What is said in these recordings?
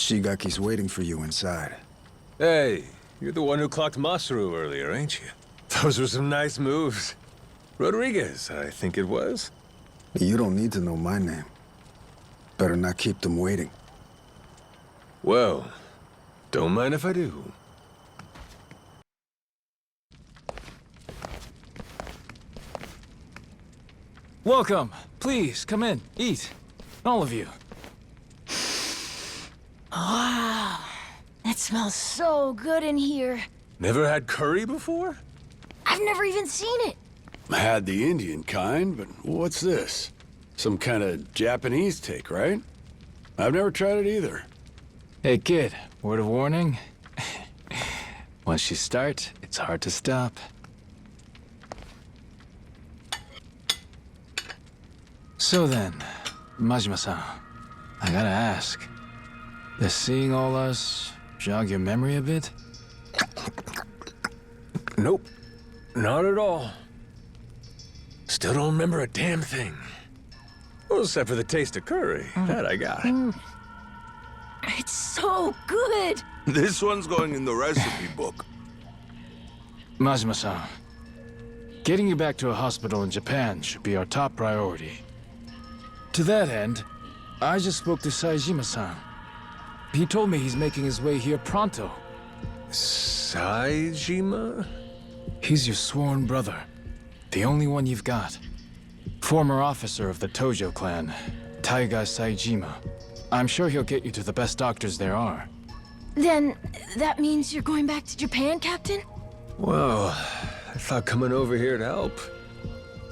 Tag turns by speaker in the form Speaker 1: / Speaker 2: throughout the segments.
Speaker 1: Shigaki's waiting for you inside.
Speaker 2: Hey, you're the one who clocked Masaru earlier, ain't you? Those were some nice moves. Rodriguez, I think it was.
Speaker 1: You don't need to know my name. Better not keep them waiting.
Speaker 2: Well, don't mind if I do.
Speaker 3: Welcome. Please, come in. Eat. All of you.
Speaker 4: Wow. That smells so good in here.
Speaker 2: Never had curry before?
Speaker 4: I've never even seen it.
Speaker 5: Had the Indian kind, but what's this? Some kind of Japanese take, right? I've never tried it either.
Speaker 3: Hey, kid. Word of warning. Once you start, it's hard to stop. So then, Majima-san, I gotta ask. Does seeing all us jog your memory a bit?
Speaker 2: Nope. Not at all. Still don't remember a damn thing. Well, except for the taste of curry. That I got.
Speaker 4: It's so good.
Speaker 6: This one's going in the recipe book.
Speaker 3: Majima-san, getting you back to a hospital in Japan should be our top priority. To that end, I just spoke to Saejima-san. He told me he's making his way here pronto.
Speaker 2: Saejima?
Speaker 3: He's your sworn brother. The only one you've got. Former officer of the Tojo clan, Taiga Saejima. I'm sure he'll get you to the best doctors there are.
Speaker 4: Then, that means you're going back to Japan, Captain?
Speaker 2: Well, I thought coming over here to help.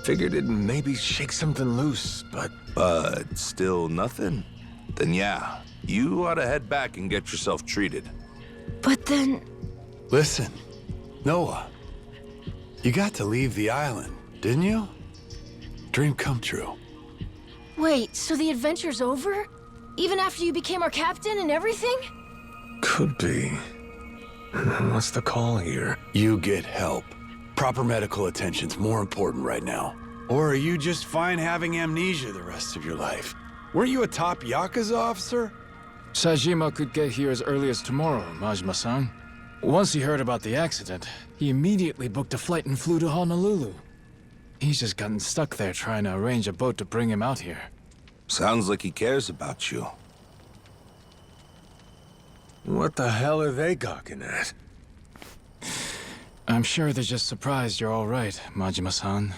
Speaker 2: Figured it'd maybe shake something loose, but...
Speaker 6: But still nothing? Then yeah, you ought to head back and get yourself treated.
Speaker 4: But then...
Speaker 5: Listen, Noah, you got to leave the island, didn't you? Dream come true.
Speaker 4: Wait, so the adventure's over? Even after you became our captain and everything?
Speaker 2: Could be. What's the call here?
Speaker 5: You get help. Proper medical attention's more important right now. Or are you just fine having amnesia the rest of your life? Weren't you a top Yakuza officer?
Speaker 3: Saejima could get here as early as tomorrow, Majima-san. Once he heard about the accident, he immediately booked a flight and flew to Honolulu. He's just gotten stuck there trying to arrange a boat to bring him out here.
Speaker 6: Sounds like he cares about you.
Speaker 2: What the hell are they gawking at?
Speaker 3: I'm sure they're just surprised you're all right, Majima-san.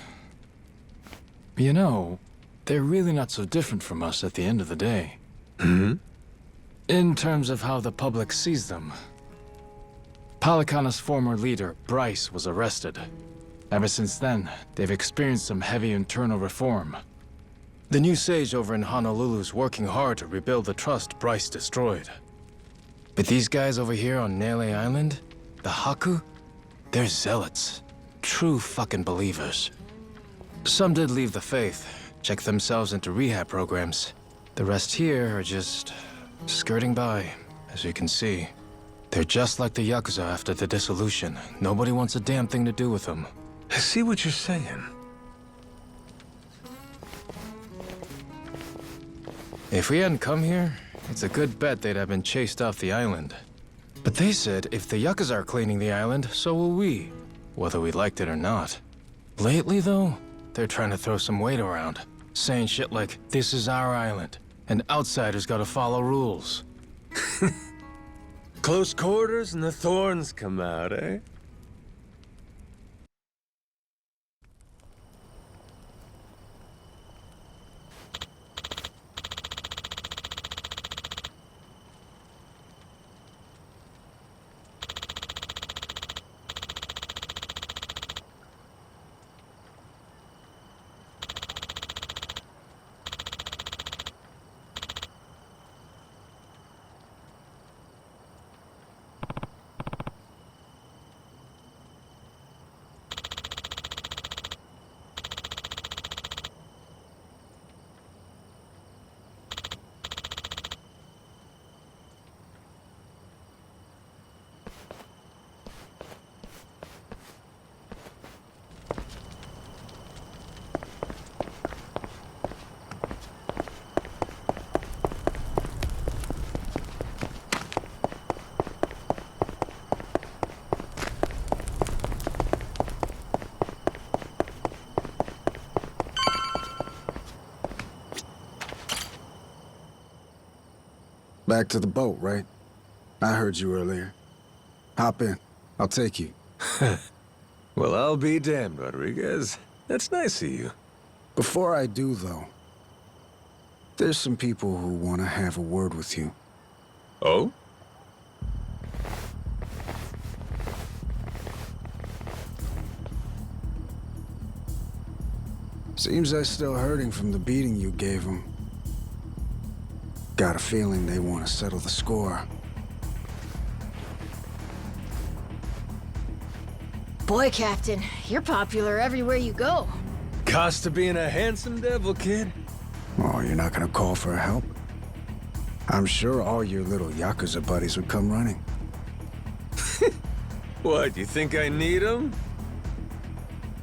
Speaker 3: You know, they're really not so different from us at the end of the day. In terms of how the public sees them. Palikana's former leader, Bryce, was arrested. Ever since then, they've experienced some heavy internal reform. The new sage over in Honolulu's working hard to rebuild the trust Bryce destroyed. But these guys over here on Nele Island, the Haku, they're zealots. True fucking believers. Some did leave the faith, check themselves into rehab programs. The rest here are just skirting by, as you can see. They're just like the Yakuza after the dissolution. Nobody wants a damn thing to do with them.
Speaker 2: I see what you're saying.
Speaker 3: If we hadn't come here, it's a good bet they'd have been chased off the island. But they said if the Yakuza are cleaning the island, so will we. Whether we liked it or not. Lately, though, they're trying to throw some weight around. Saying shit like, this is our island, and outsiders gotta follow rules.
Speaker 2: Close quarters and the thorns come out, eh?
Speaker 1: Back to the boat, right? I heard you earlier. Hop in. I'll take you.
Speaker 2: Well, I'll be damned, Rodriguez. That's nice of you.
Speaker 1: Before I do, though, there's some people who want to have a word with you.
Speaker 2: Oh?
Speaker 1: Seems they're still hurting from the beating you gave them. Got a feeling they want to settle the score.
Speaker 4: Boy, Captain, you're popular everywhere you go.
Speaker 2: Cost of being a handsome devil, kid.
Speaker 1: Oh, you're not gonna call for help? I'm sure all your little Yakuza buddies would come running.
Speaker 2: What, you think I need him?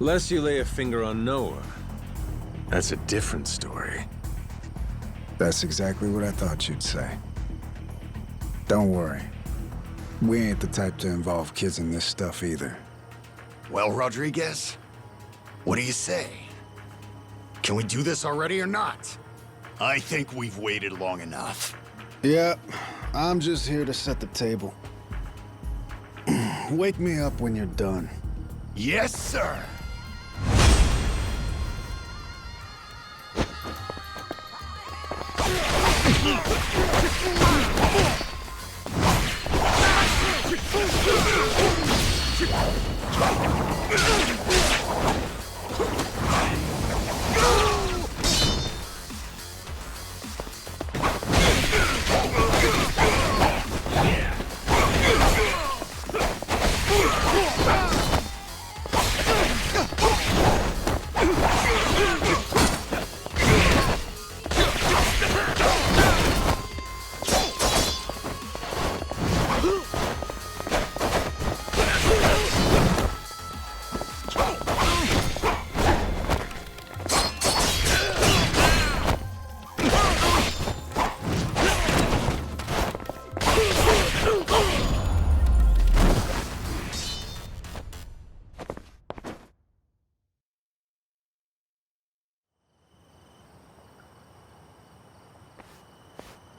Speaker 2: Lest you lay a finger on Noah. That's a different story.
Speaker 1: That's exactly what I thought you'd say. Don't worry. We ain't the type to involve kids in this stuff either.
Speaker 7: Well, Rodriguez, what do you say? Can we do this already or not? I think we've waited long enough.
Speaker 1: Yeah, I'm just here to set the table. Wake me up when you're done.
Speaker 7: Yes, sir.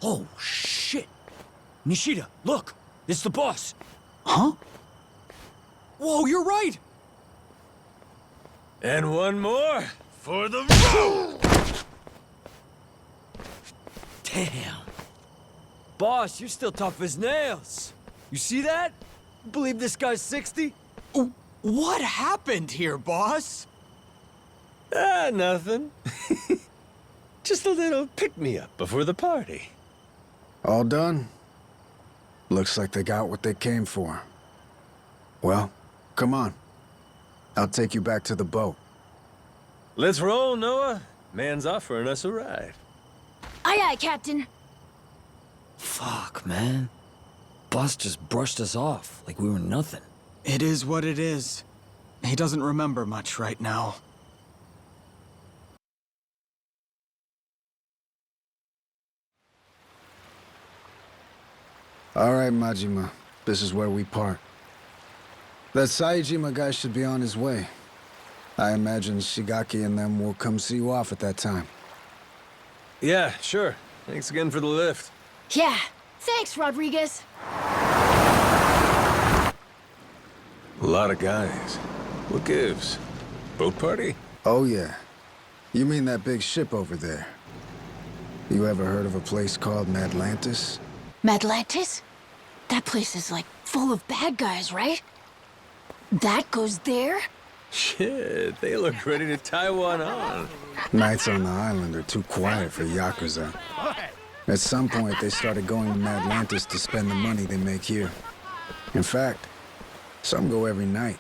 Speaker 8: Oh, shit! Nishida, look! It's the boss!
Speaker 7: Huh?
Speaker 8: Whoa, you're right!
Speaker 2: And one more for the road!
Speaker 8: Damn! Boss, you're still tough as nails! You see that? Believe this guy's 60?
Speaker 9: What happened here, boss?
Speaker 2: Ah, nothing. Just a little pick-me-up before the party.
Speaker 1: All done? Looks like they got what they came for. Well, come on. I'll take you back to the boat.
Speaker 2: Let's roll, Noah. Man's offering us a ride.
Speaker 4: Aye, aye, Captain.
Speaker 8: Fuck, man. Boss just brushed us off like we were nothing.
Speaker 9: It is what it is. He doesn't remember much right now.
Speaker 1: All right, Majima. This is where we part. That Saejima guy should be on his way. I imagine Shigaki and them will come see you off at that time.
Speaker 2: Yeah, sure. Thanks again for the lift.
Speaker 4: Yeah, thanks, Rodriguez.
Speaker 2: A lot of guys. What gives? Boat party?
Speaker 1: Oh, yeah. You mean that big ship over there? You ever heard of a place called Madlantis?
Speaker 4: Madlantis? That place is like full of bad guys, right? That goes there?
Speaker 2: Shit, they look ready to tie one on.
Speaker 1: Nights on the island are too quiet for Yakuza. At some point, they started going to Madlantis to spend the money they make here. In fact, some go every night.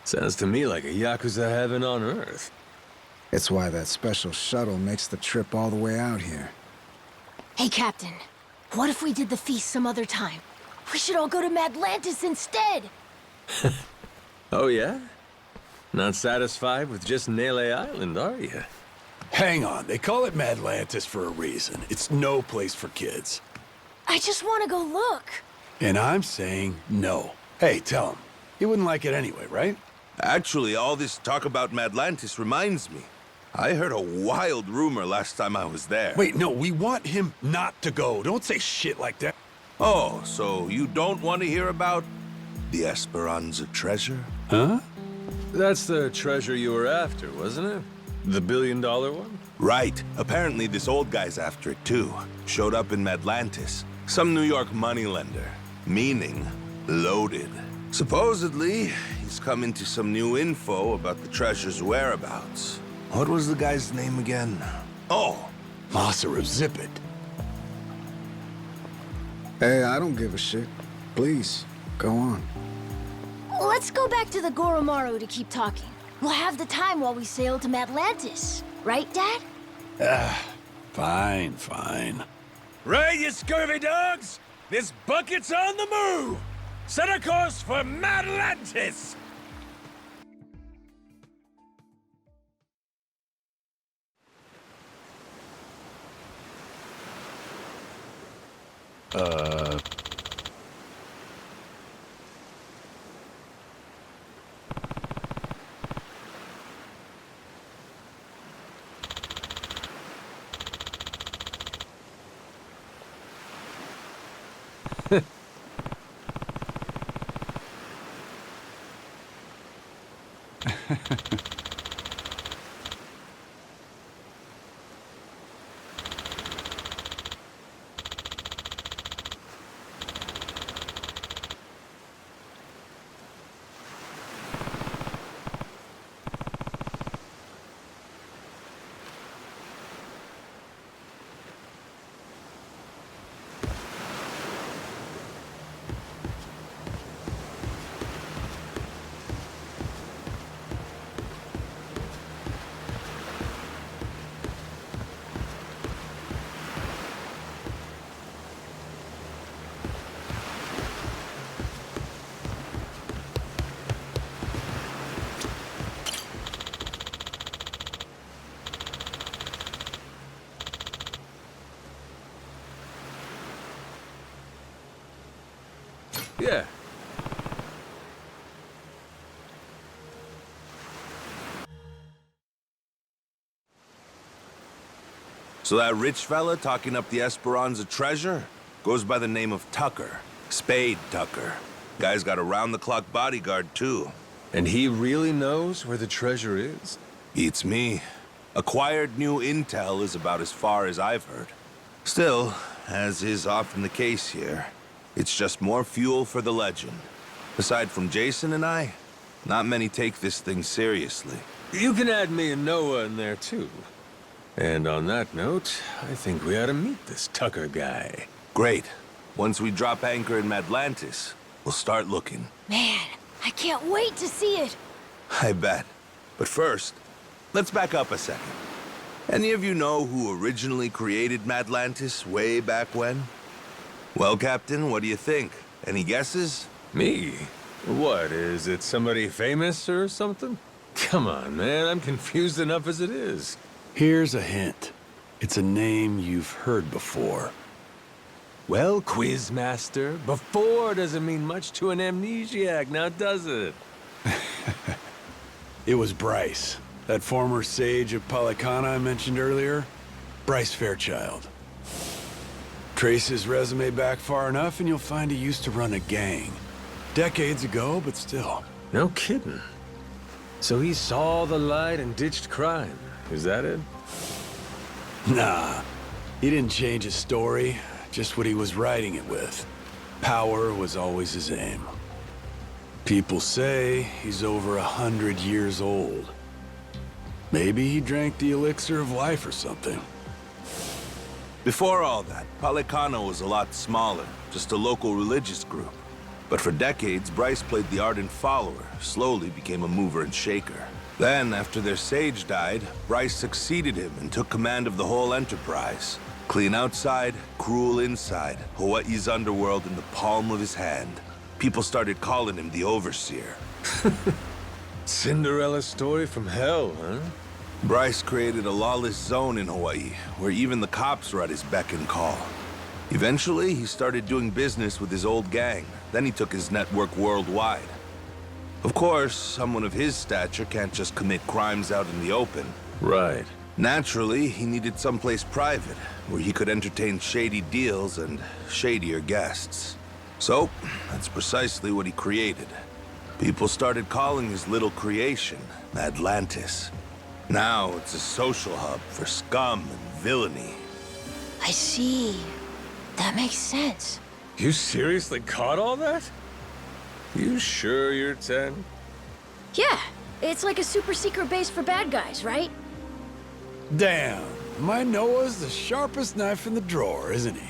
Speaker 2: Sounds to me like a Yakuza heaven on Earth.
Speaker 1: It's why that special shuttle makes the trip all the way out here.
Speaker 4: Hey, Captain. What if we did the feast some other time? We should all go to Madlantis instead!
Speaker 2: Oh, yeah? Not satisfied with just Nele Island, are you?
Speaker 5: Hang on, they call it Madlantis for a reason. It's no place for kids.
Speaker 4: I just want to go look.
Speaker 5: And I'm saying no. Hey, tell him. He wouldn't like it anyway, right?
Speaker 6: Actually, all this talk about Madlantis reminds me. I heard a wild rumor last time I was there.
Speaker 5: Wait, no, we want him not to go. Don't say shit like that.
Speaker 6: Oh, so you don't want to hear about the Esperanza treasure?
Speaker 5: Huh?
Speaker 2: That's the treasure you were after, wasn't it? The billion-dollar one?
Speaker 6: Right. Apparently this old guy's after it too. Showed up in Madlantis. Some New York moneylender. Meaning, loaded. Supposedly, he's come into some new info about the treasure's whereabouts. What was the guy's name again? Oh,
Speaker 5: Master of Zippet.
Speaker 1: Hey, I don't give a shit. Please, go on.
Speaker 4: Let's go back to the Goromaru to keep talking. We'll have the time while we sail to Madlantis. Right, Dad?
Speaker 5: Fine.
Speaker 2: Right, you scurvy dogs! This bucket's on the move! Set a course for Madlantis! Yeah.
Speaker 6: So that rich fella talking up the Esperanza treasure goes by the name of Tucker. Spade Tucker. Guy's got a round-the-clock bodyguard, too.
Speaker 2: And he really knows where the treasure is?
Speaker 6: Beats me. Acquired new intel is about as far as I've heard. Still, as is often the case here, it's just more fuel for the legend. Aside from Jason and I, not many take this thing seriously.
Speaker 2: You can add me and Noah in there, too. And on that note, I think we ought to meet this Tucker guy.
Speaker 6: Great. Once we drop anchor in Madlantis, we'll start looking.
Speaker 4: Man, I can't wait to see it.
Speaker 6: I bet. But first, let's back up a second. Any of you know who originally created Madlantis way back when? Well, Captain, what do you think? Any guesses?
Speaker 2: Me? What, is it somebody famous or something? Come on, man, I'm confused enough as it is.
Speaker 5: Here's a hint. It's a name you've heard before.
Speaker 2: Well, Quizmaster, before doesn't mean much to an amnesiac, now does it?
Speaker 5: It was Bryce, that former sage of Polycana I mentioned earlier. Bryce Fairchild. Trace his resume back far enough and you'll find he used to run a gang. Decades ago, but still.
Speaker 2: No kidding. So he saw the light and ditched crime, is that it?
Speaker 5: Nah, he didn't change his story, just what he was writing it with. Power was always his aim. People say he's over 100 years old. Maybe he drank the elixir of life or something.
Speaker 6: Before all that, Polycana was a lot smaller, just a local religious group. But for decades, Bryce played the ardent follower, slowly became a mover and shaker. Then, after their sage died, Bryce succeeded him and took command of the whole enterprise. Clean outside, cruel inside, Hawaii's underworld in the palm of his hand. People started calling him the Overseer.
Speaker 2: Cinderella story from hell, huh?
Speaker 6: Bryce created a lawless zone in Hawaii, where even the cops were at his beck and call. Eventually, he started doing business with his old gang. Then he took his network worldwide. Of course, someone of his stature can't just commit crimes out in the open.
Speaker 2: Right.
Speaker 6: Naturally, he needed someplace private, where he could entertain shady deals and shadier guests. So, that's precisely what he created. People started calling his little creation Atlantis. Now it's a social hub for scum and villainy.
Speaker 4: I see. That makes sense.
Speaker 2: You seriously caught all that? You sure you're 10?
Speaker 4: Yeah, it's like a super secret base for bad guys, right?
Speaker 5: Damn, my Noah's the sharpest knife in the drawer, isn't he?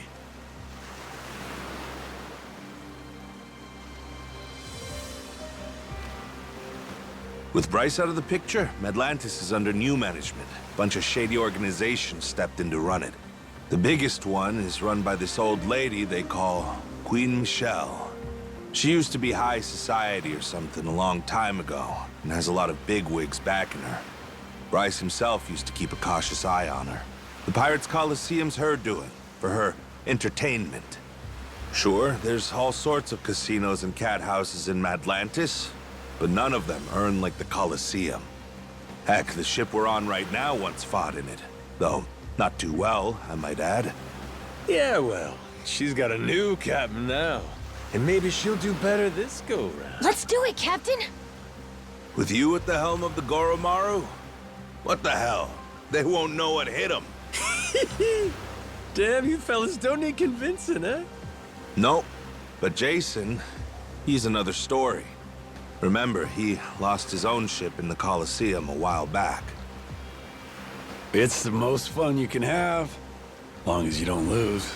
Speaker 6: With Bryce out of the picture, Atlantis is under new management. A bunch of shady organizations stepped in to run it. The biggest one is run by this old lady they call Queen Michelle. She used to be high society or something a long time ago, and has a lot of bigwigs backing her. Bryce himself used to keep a cautious eye on her. The Pirates Coliseum's her doing, for her entertainment. Sure, there's all sorts of casinos and cat houses in Atlantis, but none of them earn like the Coliseum. Heck, the ship we're on right now once fought in it. Though, not too well, I might add.
Speaker 2: Yeah, well, she's got a new captain now. And maybe she'll do better this go-round.
Speaker 4: Let's do it, Captain!
Speaker 6: With you at the helm of the Goromaru? What the hell? They won't know what hit them.
Speaker 2: Damn, you fellas don't need convincing, eh?
Speaker 6: Nope. But Jason, he's another story. Remember, he lost his own ship in the Coliseum a while back.
Speaker 5: It's the most fun you can have, long as you don't lose.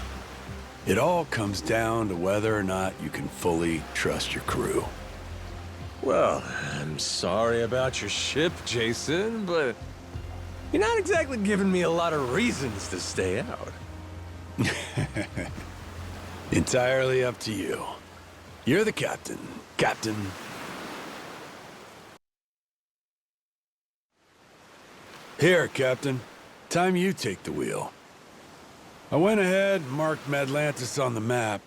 Speaker 5: It all comes down to whether or not you can fully trust your crew.
Speaker 2: Well, I'm sorry about your ship, Jason, but you're not exactly giving me a lot of reasons to stay out.
Speaker 5: Entirely up to you. You're the captain, Captain. Here, Captain. Time you take the wheel. I went ahead and marked Atlantis on the map.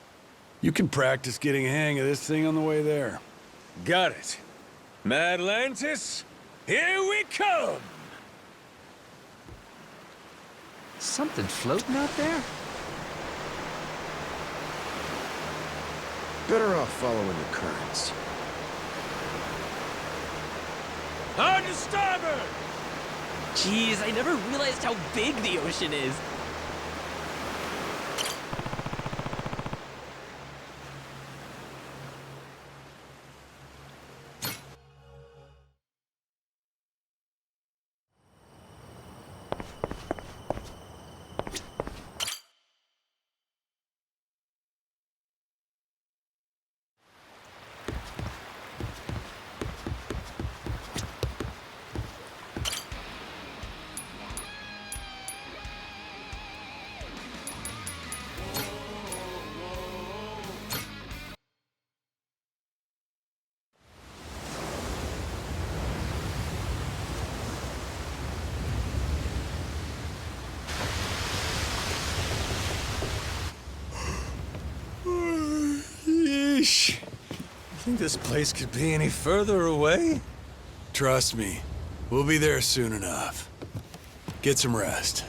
Speaker 5: You can practice getting a hang of this thing on the way there.
Speaker 2: Got it. Atlantis, here we come!
Speaker 10: Something floating out there?
Speaker 1: Better off following the currents.
Speaker 2: On to starboard!
Speaker 10: Jeez, I never realized how big the ocean is.
Speaker 5: Yeesh.
Speaker 2: You think this place could be any further away?
Speaker 5: Trust me, we'll be there soon enough. Get some rest.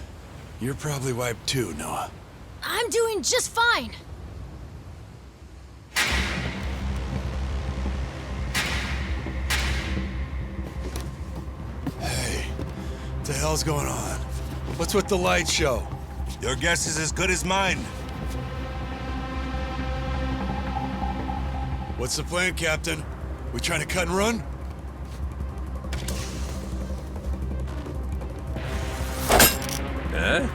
Speaker 5: You're probably wiped too, Noah.
Speaker 4: I'm doing just fine.
Speaker 5: Hey, what the hell's going on? What's with the light show?
Speaker 6: Your guess is as good as mine.
Speaker 5: What's the plan, Captain? We trying to cut and run?
Speaker 2: Huh?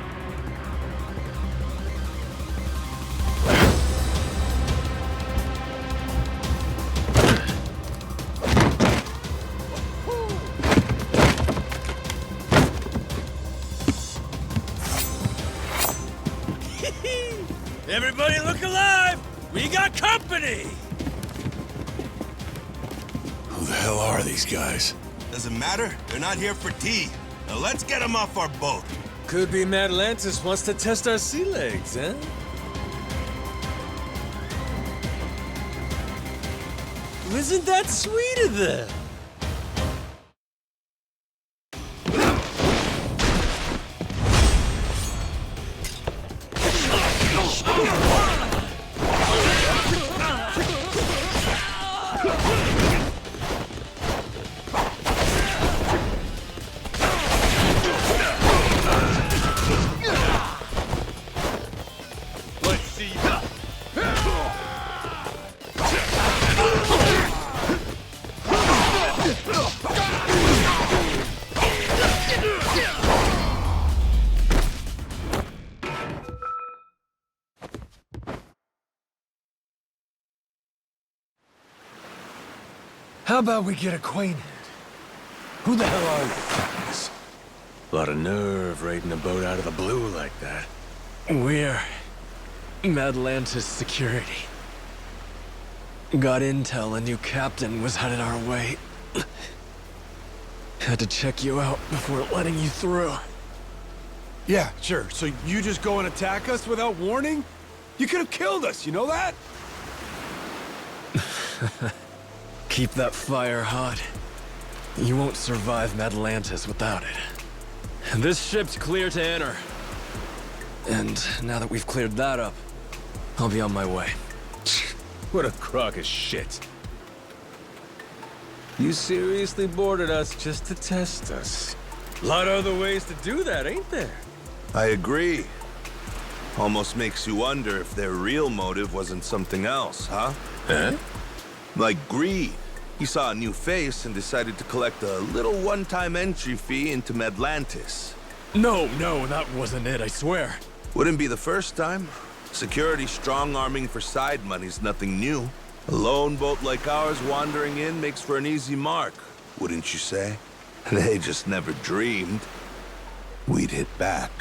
Speaker 2: Everybody look alive! We got company!
Speaker 5: Who the hell are these guys?
Speaker 6: Doesn't matter. They're not here for tea. Now let's get them off our boat.
Speaker 2: Could be Atlantis wants to test our sea legs, huh? Isn't that sweet of them? How about we get acquainted? Who the hell are you guys? A lot of nerve raiding a boat out of the blue like that.
Speaker 8: We're Madlantis security. Got intel a new captain was headed our way. Had to check you out before letting you through.
Speaker 5: Yeah, sure. So you just go and attack us without warning? You could have killed us, you know that?
Speaker 8: Keep that fire hot. You won't survive Madlantis without it. This ship's clear to enter. And now that we've cleared that up, I'll be on my way.
Speaker 2: What a crock of shit. You seriously boarded us just to test us. Lot of other ways to do that, ain't there?
Speaker 6: I agree. Almost makes you wonder if their real motive wasn't something else, huh?
Speaker 2: Huh?
Speaker 6: Like greed. He saw a new face and decided to collect a little one-time entry fee into Madlantis.
Speaker 8: No, that wasn't it, I swear.
Speaker 6: Wouldn't be the first time. Security strong-arming for side money's nothing new. A lone boat like ours wandering in makes for an easy mark, wouldn't you say? They just never dreamed we'd hit back.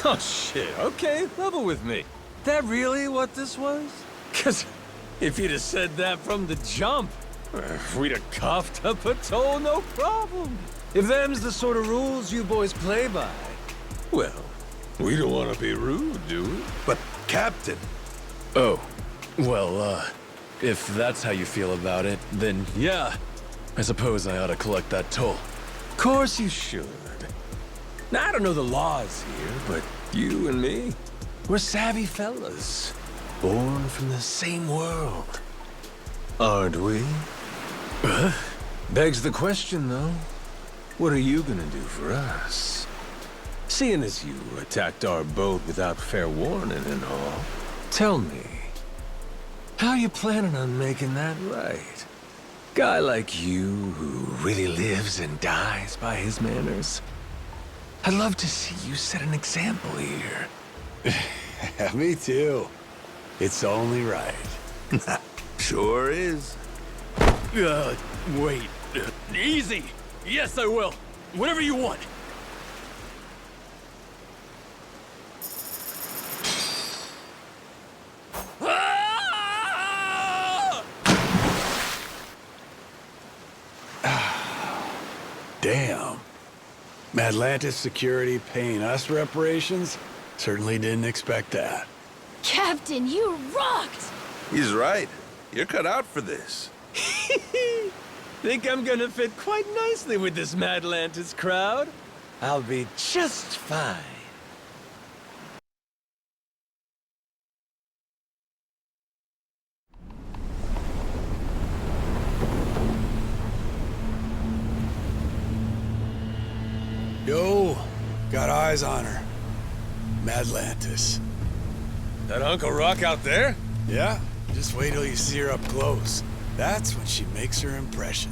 Speaker 2: Oh shit, okay, level with me. That really what this was? Cause if you'd have said that from the jump, we'd have coughed up a toll, no problem. If them's the sort of rules you boys play by, well, we don't want to be rude, do we?
Speaker 6: But, Captain...
Speaker 8: Oh, well, if that's how you feel about it, then yeah, I suppose I ought to collect that toll.
Speaker 2: Of course you should. Now, I don't know the laws here, but you and me, we're savvy fellas. Born from the same world. Aren't we? Begs the question, though. What are you gonna do for us? Seeing as you attacked our boat without fair warning and all, tell me, how you planning on making that right? Guy like you who really lives and dies by his manners. I'd love to see you set an example here.
Speaker 5: Me too. It's only right.
Speaker 6: Sure is.
Speaker 8: Wait. Easy! Yes, I will. Whatever you want.
Speaker 5: Damn. Madlantis security paying us reparations? Certainly didn't expect that.
Speaker 4: Captain, you rocked!
Speaker 6: He's right. You're cut out for this.
Speaker 2: Think I'm gonna fit quite nicely with this Madlantis crowd? I'll be just fine.
Speaker 5: Yo, got eyes on her. Madlantis.
Speaker 2: That Uncle Rock out there?
Speaker 5: Yeah, just wait till you see her up close. That's when she makes her impression.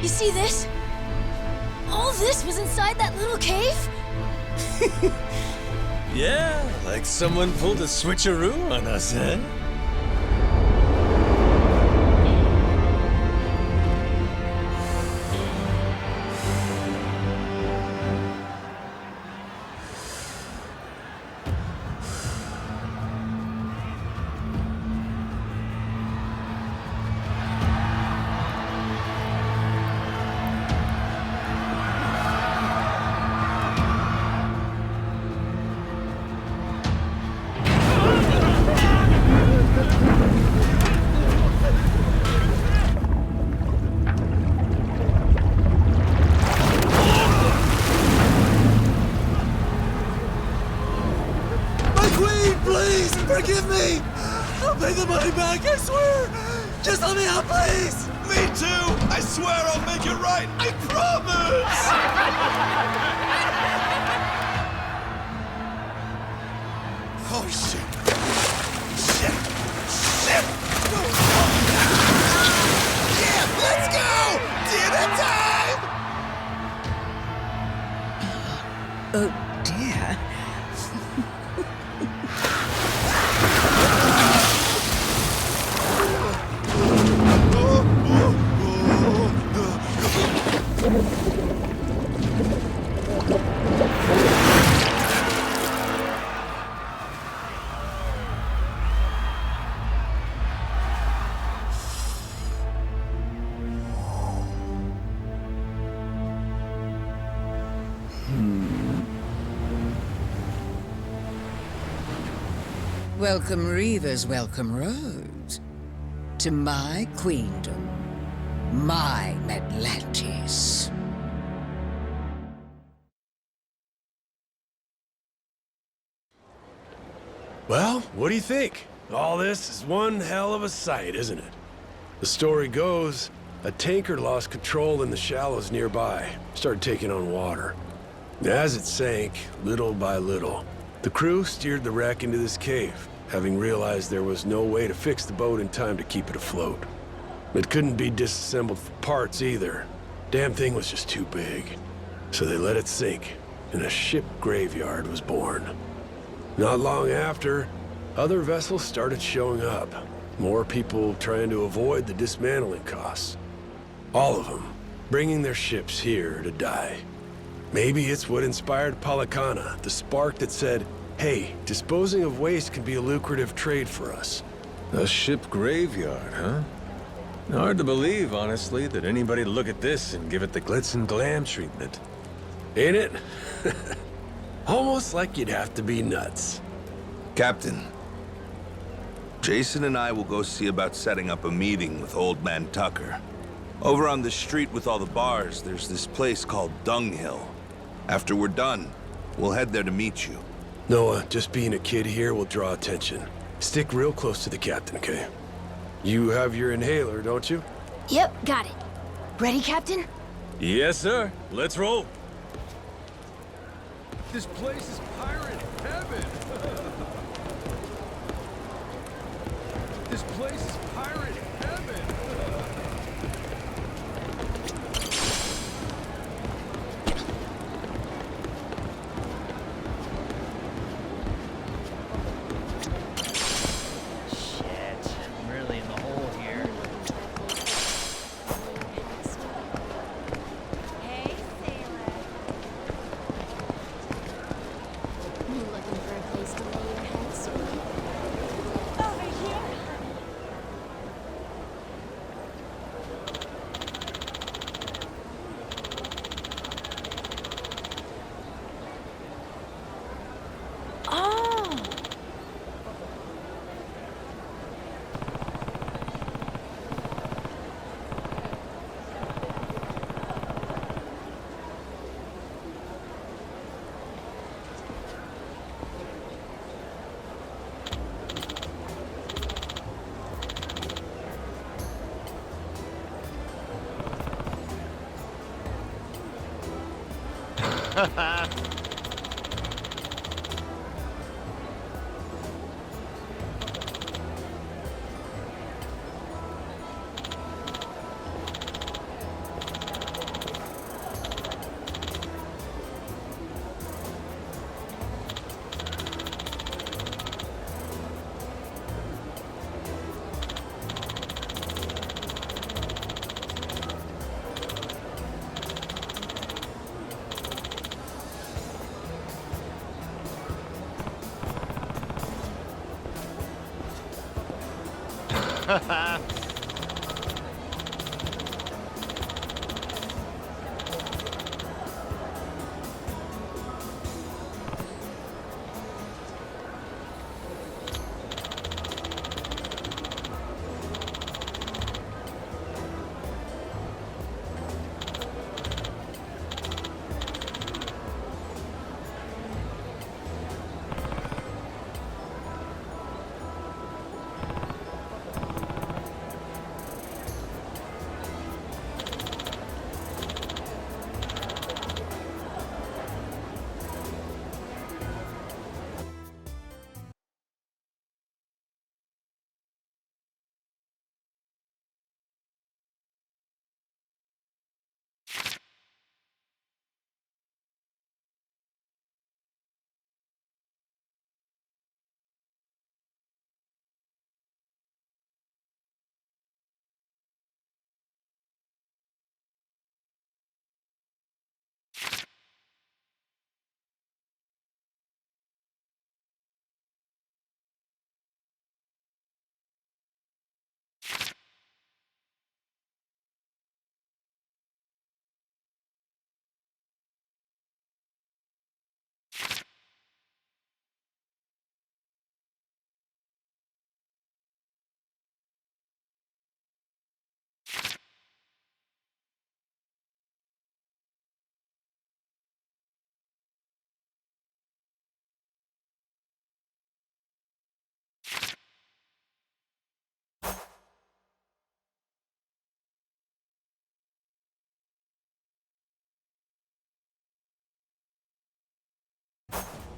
Speaker 4: You see this? All this was inside that little cave?
Speaker 2: Yeah, like someone pulled a switcheroo on us, eh?
Speaker 5: me! I'll pay the money back, I swear! Just let me out, please!
Speaker 6: Me too! I swear I'll make it right! I promise!
Speaker 7: Oh, shit. Shit. Shit. Yeah, let's go! Dinner time!
Speaker 11: Oh, dear. Welcome Reavers, welcome Rogues. To my queendom, my Atlantis.
Speaker 5: Well, what do you think? All this is one hell of a sight, isn't it? The story goes, a tanker lost control in the shallows nearby, started taking on water. As it sank, little by little, the crew steered the wreck into this cave, having realized there was no way to fix the boat in time to keep it afloat. It couldn't be disassembled for parts either. Damn thing was just too big. So they let it sink, and a ship graveyard was born. Not long after, other vessels started showing up. More people trying to avoid the dismantling costs. All of them bringing their ships here to die. Maybe it's what inspired Polycana, the spark that said, hey, disposing of waste can be a lucrative trade for us.
Speaker 2: A ship graveyard, huh? Hard to believe, honestly, that anybody'd look at this and give it the glitz and glam treatment.
Speaker 5: Ain't it? Almost like you'd have to be nuts.
Speaker 6: Captain, Jason and I will go see about setting up a meeting with Old Man Tucker. Over on the street with all the bars, there's this place called Dunghill. After we're done, we'll head there to meet you.
Speaker 5: Noah, just being a kid here will draw attention. Stick real close to the captain, okay? You have your inhaler, don't you?
Speaker 4: Yep, got it. Ready, Captain?
Speaker 2: Yes, sir. Let's roll.
Speaker 5: This place is pirate heaven! This place is pirate heaven!
Speaker 10: Shit, I'm really in the hole here.
Speaker 4: Hey, sailor. You looking for a place to lay your head, sweetie? Over here, honey. Oh!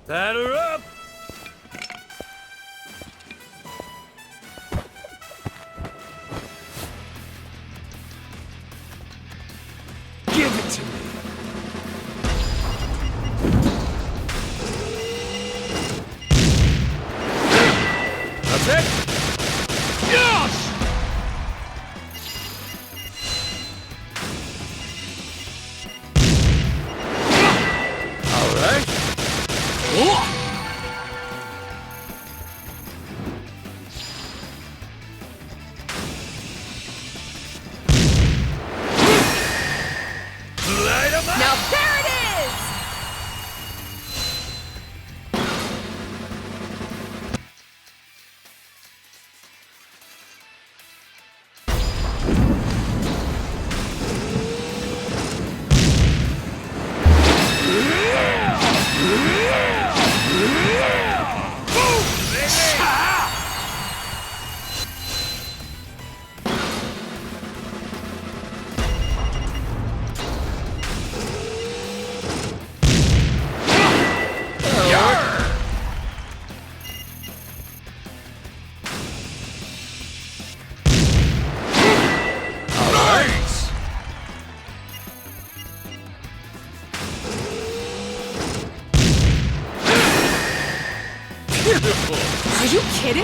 Speaker 2: Batter up! Give it to me! That's it! Yes! All right. Oh! Light 'em up!
Speaker 10: Now there it is! Are you kidding?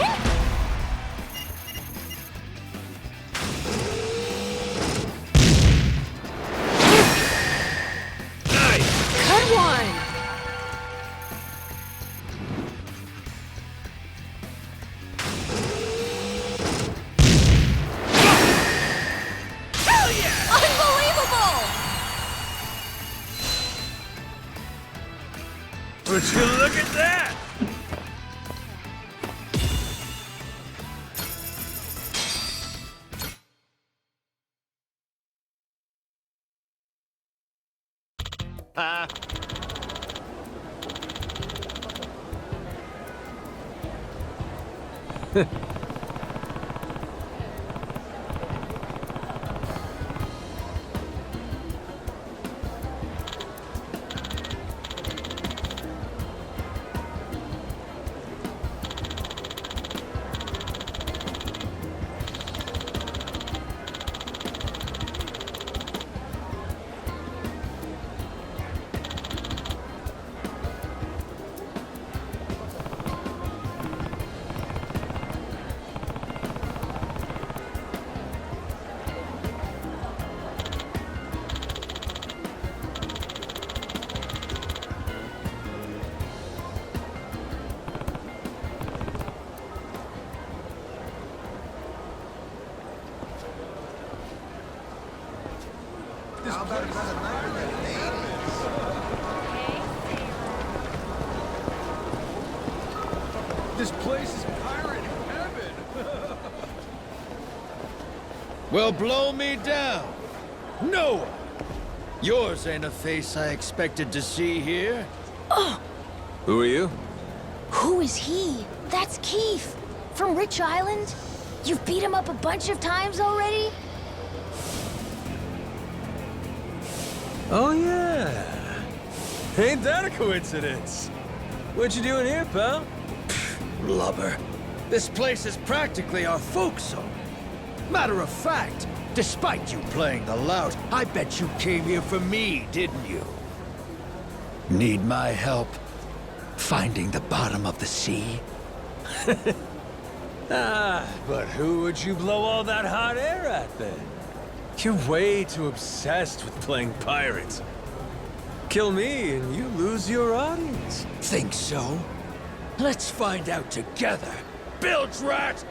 Speaker 10: Good one! Hell yeah! Unbelievable!
Speaker 2: Would you look at that? This place is pirate heaven!
Speaker 12: Well, blow me down. Noah! Yours ain't a face I expected to see here.
Speaker 2: Who are you?
Speaker 4: Who is he? That's Keith. From Rich Island? You've beat him up a bunch of times already?
Speaker 2: Oh, yeah. Ain't that a coincidence? What you doing here, pal?
Speaker 12: Lubber. This place is practically our folks' home. Matter of fact, despite you playing the lout, I bet you came here for me, didn't you? Need my help finding the bottom of the sea?
Speaker 2: But who would you blow all that hot air at, then? You're way too obsessed with playing pirates. Kill me and you lose your audience.
Speaker 12: Think so? Let's find out together. Bilge rat!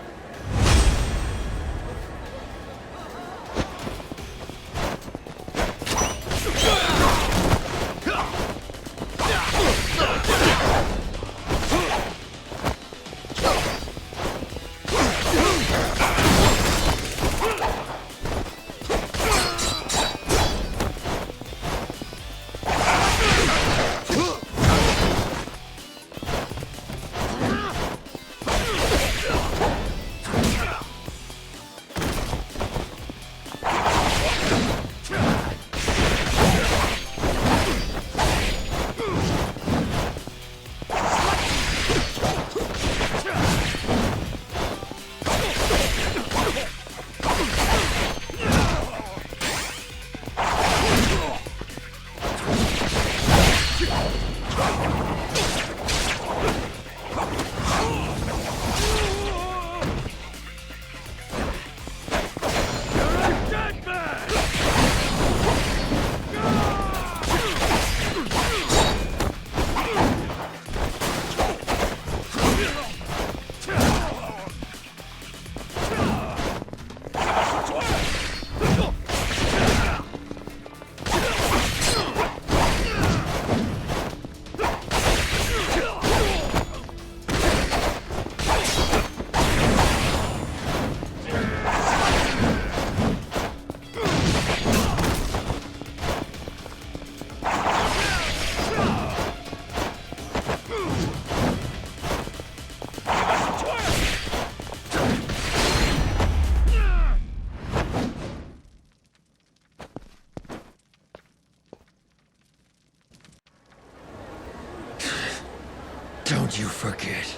Speaker 12: Don't you forget,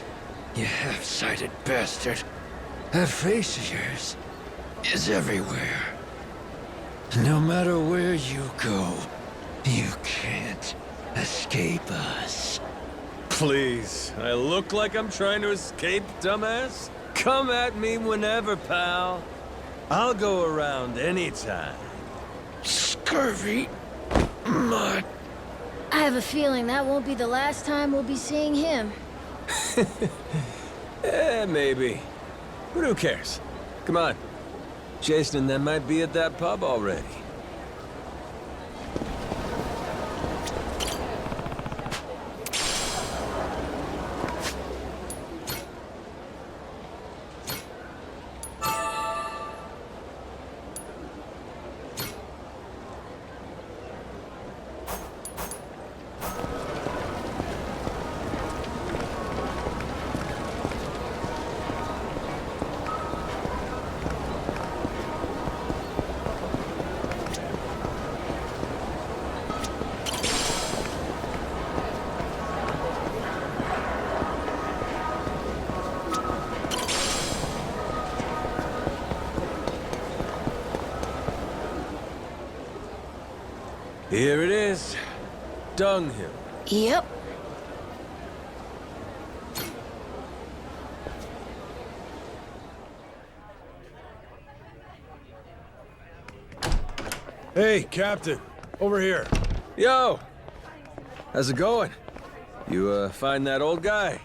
Speaker 12: you half-sighted bastard. That face of yours is everywhere. No matter where you go, you can't escape us.
Speaker 2: Please, I look like I'm trying to escape, dumbass? Come at me whenever, pal. I'll go around anytime.
Speaker 12: Scurvy mutt.
Speaker 4: I have a feeling that won't be the last time we'll be seeing him.
Speaker 2: Maybe. But who cares? Come on. Jason and them might be at that pub already. Here it is. Dunghill.
Speaker 4: Yep.
Speaker 5: Hey, Captain. Over here.
Speaker 2: Yo! How's it going? You, find that old guy?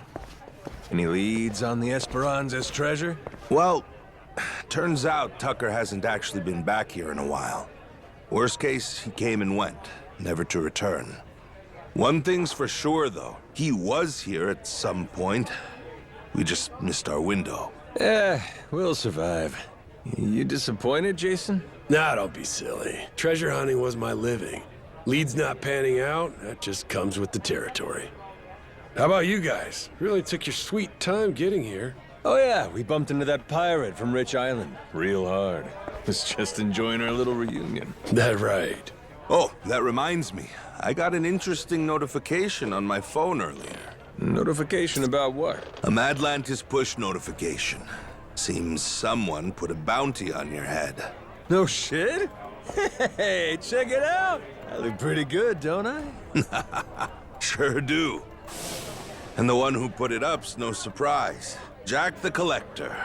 Speaker 2: Any leads on the Esperanza's treasure?
Speaker 6: Well, turns out Tucker hasn't actually been back here in a while. Worst case, he came and went, never to return. One thing's for sure, though. He was here at some point. We just missed our window.
Speaker 2: We'll survive. You disappointed, Jason?
Speaker 5: Nah, don't be silly. Treasure hunting was my living. Leads not panning out, that just comes with the territory. How about you guys? Really took your sweet time getting here.
Speaker 2: Oh yeah, we bumped into that pirate from Rich Island. Real hard. Was just enjoying our little reunion.
Speaker 5: That right.
Speaker 6: Oh, that reminds me. I got an interesting notification on my phone earlier.
Speaker 2: Notification about what?
Speaker 6: A Madlantis push notification. Seems someone put a bounty on your head.
Speaker 2: No shit? Hey, check it out! I look pretty good, don't I?
Speaker 6: Sure do. And the one who put it up's no surprise. Jack the Collector.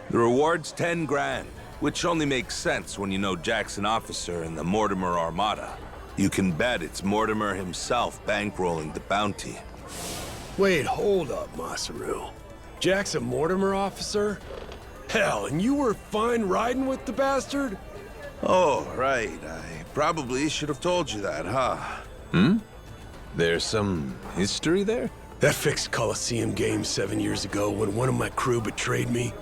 Speaker 6: The reward's 10 grand, which only makes sense when you know Jack's an officer in the Mortimer Armada. You can bet it's Mortimer himself bankrolling the bounty.
Speaker 5: Wait, hold up, Masaru. Jack's a Mortimer officer? Hell, and you were fine riding with the bastard?
Speaker 6: Oh, right. I probably should have told you that, huh?
Speaker 2: There's some history there?
Speaker 5: That fixed Coliseum game 7 years ago when one of my crew betrayed me.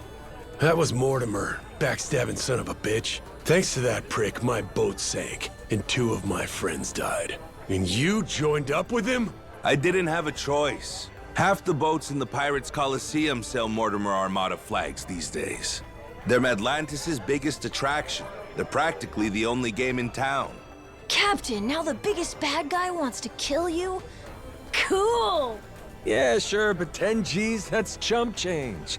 Speaker 5: That was Mortimer, backstabbing son of a bitch. Thanks to that prick, my boat sank, and 2 of my friends died. And you joined up with him?
Speaker 6: I didn't have a choice. Half the boats in the Pirates Coliseum sell Mortimer Armada flags these days. They're Atlantis' biggest attraction. They're practically the only game in town.
Speaker 4: Captain, now the biggest bad guy wants to kill you? Cool!
Speaker 2: Yeah, sure, but 10 G's, that's chump change.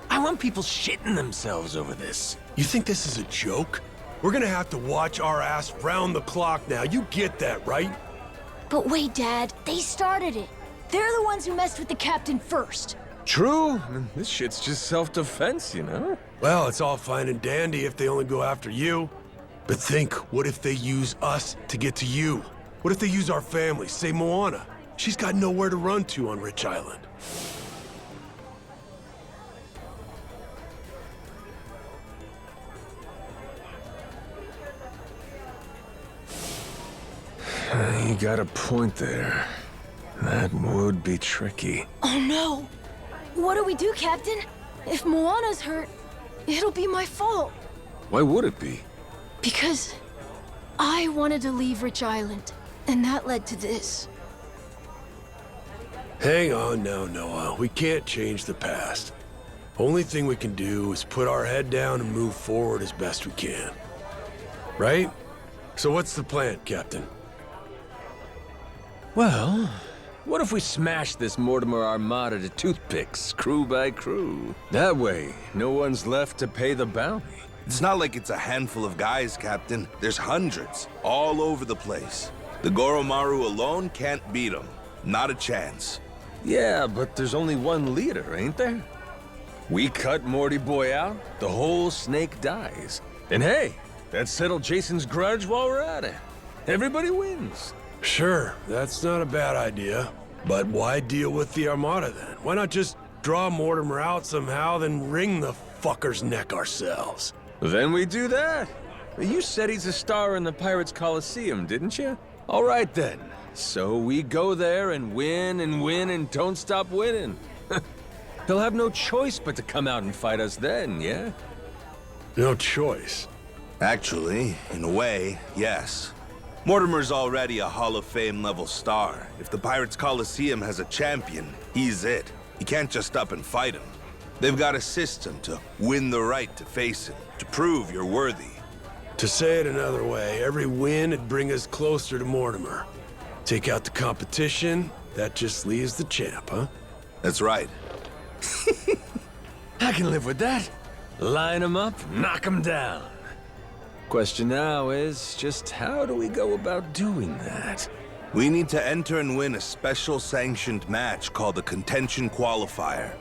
Speaker 2: I want people shitting themselves over this.
Speaker 5: You think this is a joke? We're gonna have to watch our ass round the clock now. You get that, right?
Speaker 4: But wait, Dad, they started it. They're the ones who messed with the captain first.
Speaker 2: True. This shit's just self-defense, you know?
Speaker 5: Well, it's all fine and dandy if they only go after you. But think, what if they use us to get to you? What if they use our family, say Moana? She's got nowhere to run to on Rich Island.
Speaker 2: You got a point there. That would be tricky.
Speaker 4: Oh no! What do we do, Captain? If Moana's hurt, it'll be my fault.
Speaker 2: Why would it be?
Speaker 4: Because I wanted to leave Rich Island, and that led to this.
Speaker 5: Hang on now, Noah. We can't change the past. Only thing we can do is put our head down and move forward as best we can. Right? So what's the plan, Captain?
Speaker 2: Well, What if we smash this Mortimer Armada to toothpicks, crew by crew? That way, no one's left to pay the bounty.
Speaker 6: It's not like it's a handful of guys, Captain. There's hundreds, all over the place. The Goromaru alone can't beat them. Not a chance.
Speaker 2: Yeah, but there's only one leader, ain't there? We cut Morty Boy out, the whole snake dies. And hey, that settled Jason's grudge while we're at it. Everybody wins.
Speaker 5: Sure, that's not a bad idea. But why deal with the Armada then? Why not just draw Mortimer out somehow, then wring the fucker's neck ourselves?
Speaker 2: Then we do that. You said he's a star in the Pirates Coliseum, didn't you? All right then. So we go there and win and don't stop winning. He'll have no choice but to come out and fight us then, yeah?
Speaker 5: No choice.
Speaker 6: Actually, in a way, yes. Mortimer's already a Hall of Fame level star. If the Pirates Coliseum has a champion, he's it. You can't just up and fight him. They've got a system to win the right to face him, to prove you're worthy.
Speaker 5: To say it another way, every win would bring us closer to Mortimer. Take out the competition, that just leaves the champ, huh?
Speaker 6: That's right.
Speaker 2: I can live with that. Line him up, knock him down. Question now is just how do we go about doing that?
Speaker 6: We need to enter and win a special sanctioned match called the Contention Qualifier.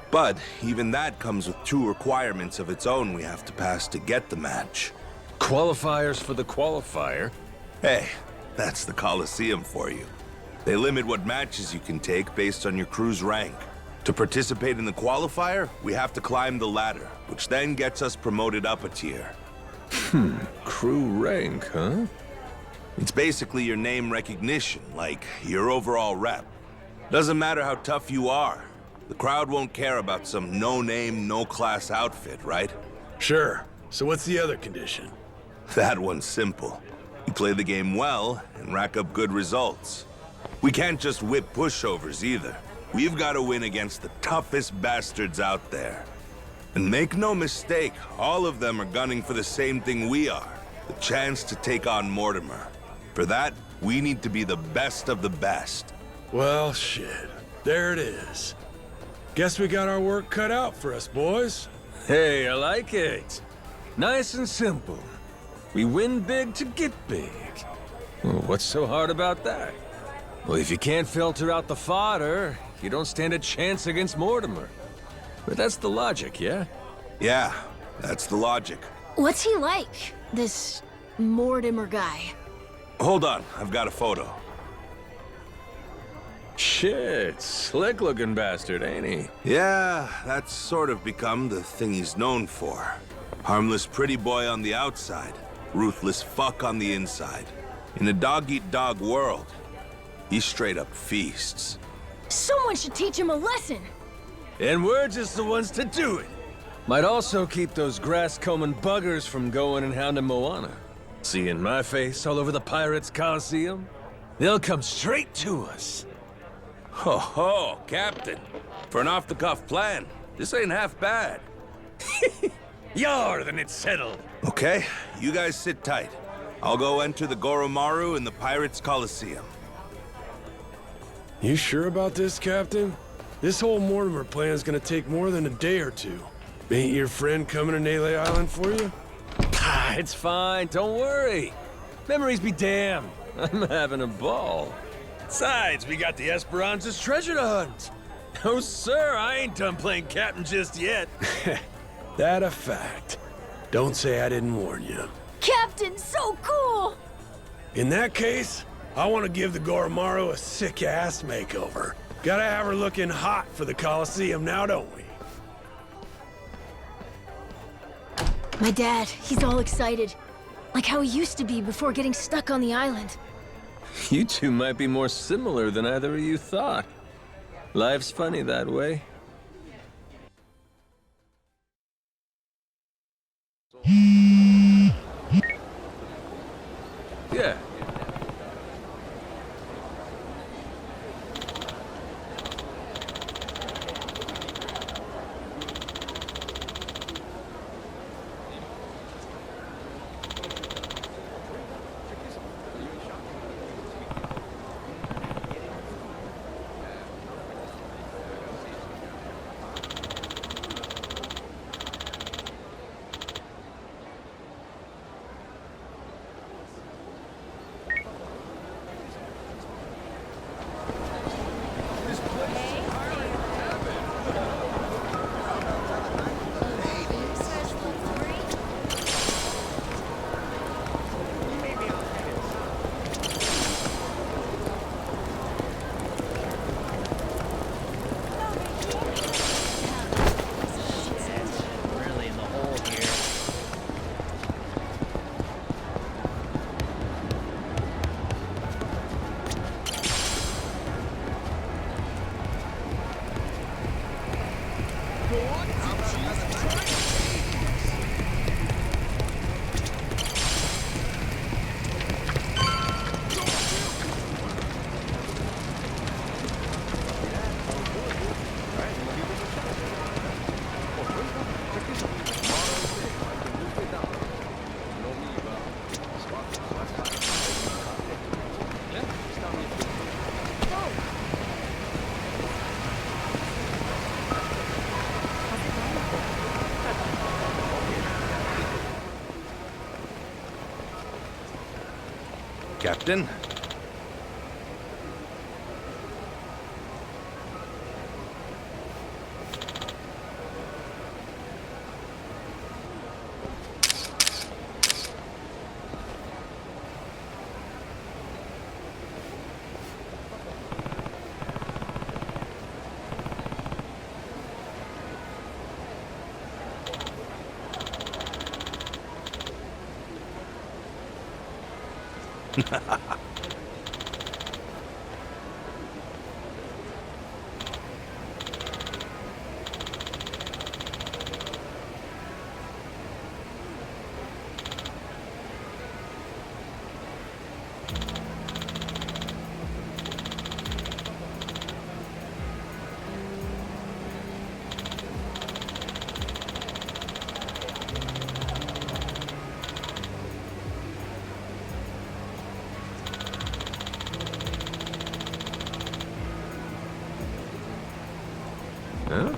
Speaker 6: But even that comes with 2 requirements of its own we have to pass to get the match.
Speaker 2: Qualifiers for the qualifier?
Speaker 6: Hey, that's the Coliseum for you. They limit what matches you can take based on your crew's rank. To participate in the qualifier, we have to climb the ladder, which then gets us promoted up a tier.
Speaker 2: Crew rank, huh?
Speaker 6: It's basically your name recognition, like your overall rep. Doesn't matter how tough you are. The crowd won't care about some no-name, no-class outfit, right?
Speaker 5: Sure. So what's the other condition?
Speaker 6: That one's simple. You play the game well and rack up good results. We can't just whip pushovers either. We've got to win against the toughest bastards out there. And make no mistake, all of them are gunning for the same thing we are. The chance to take on Mortimer. For that, we need to be the best of the best.
Speaker 5: Well, shit. There it is. Guess we got our work cut out for us, boys.
Speaker 2: Hey, I like it. Nice and simple. We win big to get big. Well, what's so hard about that? Well, if you can't filter out the fodder, you don't stand a chance against Mortimer. But that's the logic, yeah?
Speaker 6: Yeah, that's the logic.
Speaker 4: What's he like, this Mortimer guy?
Speaker 6: Hold on, I've got a photo.
Speaker 2: Shit, slick-looking bastard, ain't he?
Speaker 6: Yeah, that's sort of become the thing he's known for. Harmless pretty boy on the outside, ruthless fuck on the inside. In a dog-eat-dog world, he straight up feasts.
Speaker 4: Someone should teach him a lesson.
Speaker 2: And we're just the ones to do it. Might also keep those grass-combing buggers from going and hounding Moana. Seeing my face all over the Pirates Coliseum, they'll come straight to us.
Speaker 6: Ho ho, Captain. For an off-the-cuff plan, this ain't half bad.
Speaker 2: Yar, then it's settled.
Speaker 6: Okay, you guys sit tight. I'll go enter the Goromaru in the Pirates Coliseum.
Speaker 5: You sure about this, Captain? This whole Mortimer plan's gonna take more than a day or two. Ain't your friend coming to Nele Island for you?
Speaker 2: It's fine, don't worry. Memories be damned. I'm having a ball. Besides, we got the Esperanza's treasure to hunt. No, sir, I ain't done playing captain just yet.
Speaker 5: That a fact. Don't say I didn't warn you.
Speaker 4: Captain, so cool!
Speaker 5: In that case, I want to give the Goromaru a sick-ass makeover. Gotta have her looking hot for the Coliseum now, don't we?
Speaker 4: My dad, he's all excited. Like how he used to be before getting stuck on the island.
Speaker 2: You two might be more similar than either of you thought. Life's funny that way. Yeah.
Speaker 6: Captain.
Speaker 2: Huh?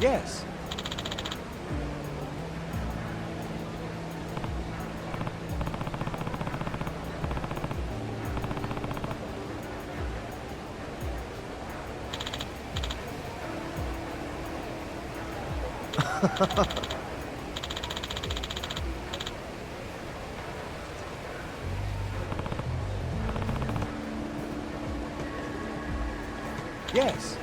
Speaker 6: Yes. Yes.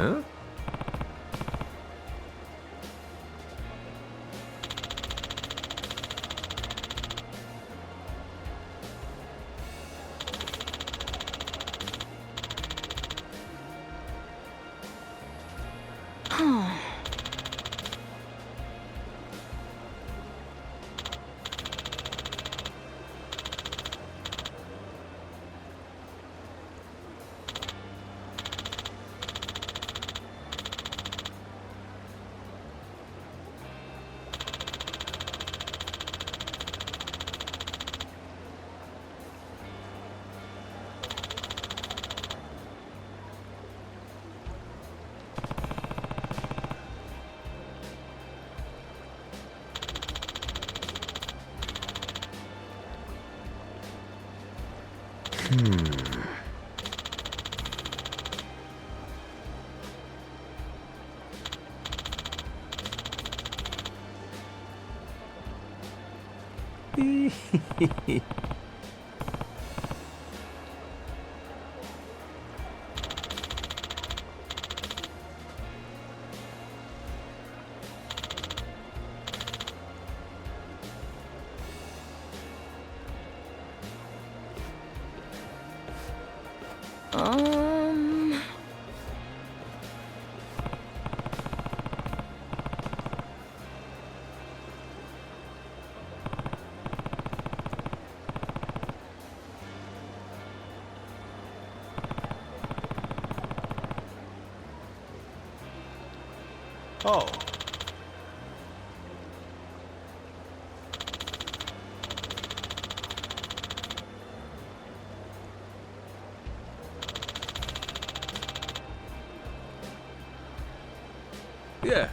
Speaker 2: Huh?
Speaker 4: Um...
Speaker 6: Oh. Yeah.